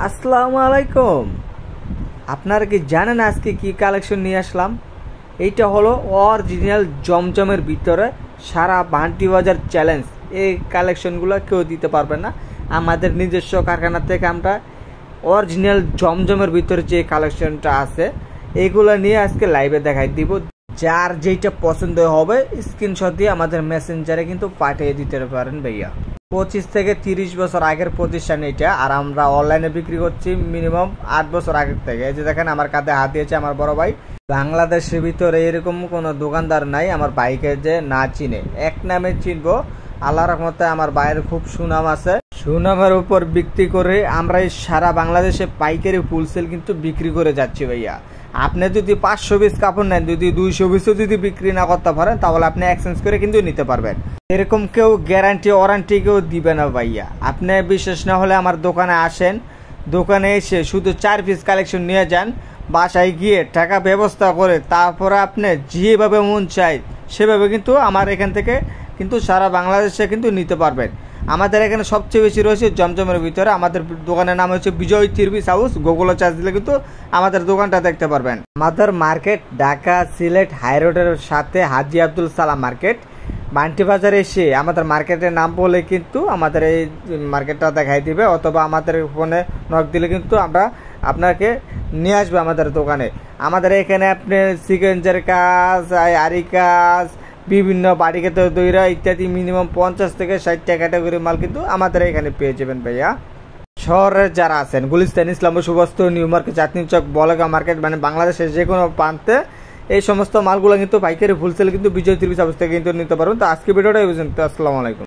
আসসালামু আলাইকুম। আপনারা কি জানেন আজকে কি কালেকশন নিয়ে আসলাম? এইটা হলো অরিজিনাল জমজমের ভিতরে সারা বান্টি বাজার চ্যালেঞ্জ। এই কালেকশনগুলো কেউ দিতে পারবে না। আমাদের নিজস্ব কারখানা থেকে আমরা অরিজিনাল জমজমের ভিতরে যে কালেকশনটা আছে এইগুলো নিয়ে আজকে লাইভে দেখাই দিব। যার যেটা পছন্দ হবে স্ক্রিনশট দিয়ে আমাদের মেসেঞ্জারে কিন্তু পাঠিয়ে দিতে পারেন ভাইয়া। 25 থেকে 30 বছর আগের প্রতিষ্ঠান এটা, আর আমরা অনলাইনে বিক্রি করছি মিনিমাম 8 বছর আগের থেকে। এই যে দেখেন আমার কাঁধে হাত দিয়েছে আমার বড় ভাই। বাংলাদেশের ভিতরে এরকম কোনো দোকানদার নাই আমার বাইকে যে না চিনে, এক নামে চিনবো। আল্লাহর রহমতে আমার ভাইয়ের খুব সুনাম আছে। সুনামের উপর বিক্রি করে আমরা এই সারা বাংলাদেশে পাইকারি ফুলসেল কিন্তু বিক্রি করে যাচ্ছি ভাইয়া। আপনি যদি 500 পিস কাপড় নেন, যদি 200 পিসও যদি বিক্রি না করতে পারেন তাহলে আপনি এক্সচেঞ্জ করে কিন্তু নিতে পারবেন। এরকম কেউ গ্যারান্টি ওয়ারান্টি কেউ দিবে না ভাইয়া। আপনি বিশ্বাস না হলে আমার দোকানে আসেন, দোকানে এসে শুধু 4 পিস কালেকশন নিয়ে যান, বাসায় গিয়ে টাকা ব্যবস্থা করে তারপরে আপনি যেভাবে মন চায় সেভাবে কিন্তু আমার এখান থেকে কিন্তু সারা বাংলাদেশে কিন্তু নিতে পারবেন। আমাদের এখানে সবচেয়ে বেশি রয়েছে জমজমের ভিতরে। আমাদের দোকানের নাম হচ্ছে বিজয় থ্রি হাউস। গুগলে চার্জ দিলে কিন্তু আমাদের দোকানটা দেখতে পারবেন। আমাদের মার্কেট ঢাকা সিলেট হাই রোডের সাথে হাজি আব্দুল সালাম মার্কেট। বান্টি বাজারে এসে আমাদের মার্কেটের নাম বলে কিন্তু আমাদের এই মার্কেটটা দেখাই দিবে, অথবা আমাদের ফোনে নক দিলে কিন্তু আমরা আপনাকে নিয়ে আসবো আমাদের দোকানে। আমাদের এখানে আপনি সিকেন্সের কাজ, আরি কাজ, বিভিন্ন বাড়িকে দইরা ইত্যাদি মিনিমাম 50 থেকে 60টা ক্যাটাগরি মাল কিন্তু আমাদের এখানে পেয়ে যাবেন ভাইয়া। শহরের যারা আছেন গুলিস্তান, ইসলামপুর, সুবস্ত, নিউ মার্কেট, চাঁদনী চক, বলাগাঁও মার্কেট, মানে বাংলাদেশের যে কোনো প্রান্তে এই সমস্ত মালগুলো কিন্তু পাইকারি ফুলসেল কিন্তু বিজয় থ্রি হাউস থেকে কিন্তু নিতে পারবেন। তো আজকে ভিডিওটা এই পর্যন্ত। আসসালামু আলাইকুম।